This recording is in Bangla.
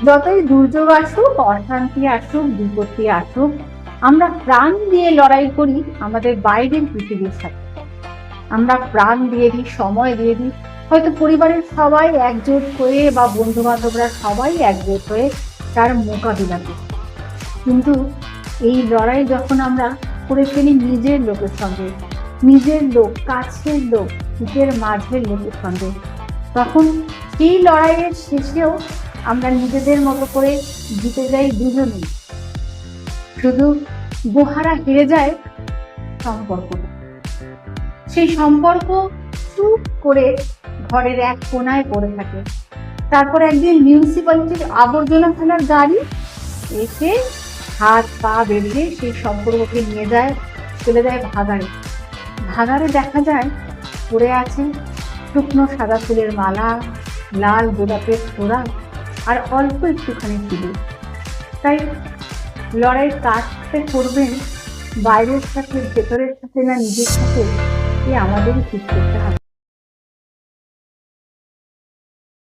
যতই দুর্যোগ আসুক, অশান্তি আসুক, বিপত্তি আসুক, আমরা প্রাণ দিয়ে লড়াই করি আমাদের বাইরের পৃথিবীর সাথে। আমরা প্রাণ দিয়ে দিই, সময় দিয়ে দিই। হয়তো পরিবারের সবাই একজোট হয়ে বা বন্ধু বান্ধবরা সবাই একজোট হয়ে তার মোকাবিলা করি। কিন্তু এই লড়াই যখন আমরা করে ফেলি নিজের লোকের সঙ্গে, নিজের লোক, কাছের লোক, বুকের মাঝের লোকের সঙ্গে, তখন সেই লড়াইয়ের শেষেও আমরা নিজেদের মতো করে জিতে যাই দুজনেই। শুধু গোহারা হেরে যায় সম্পর্কটা। সেই সম্পর্ক চুপ করে ঘরের এক কোনায় পড়ে থাকে। তারপর একদিন মিউনিসিপ্যালিটির আবর্জনা ফেলার গাড়ি এসে হাত পা বেঁধে সেই সম্পর্ককে নিয়ে যায়, চলে যায় ভাগাড়ে। ভাগাড়ে দেখা যায় পড়ে আছে শুকনো সাদা ফুলের মালা, লাল গোলাপের ছোড়া আর অল্প একটুখানি সিঁদুর। তাই লড়াই কার সাথে করবেন, বাইরের সাথে ভেতরের সাথে না নিজের সাথে, আমাদেরই ঠিক করতে হবে।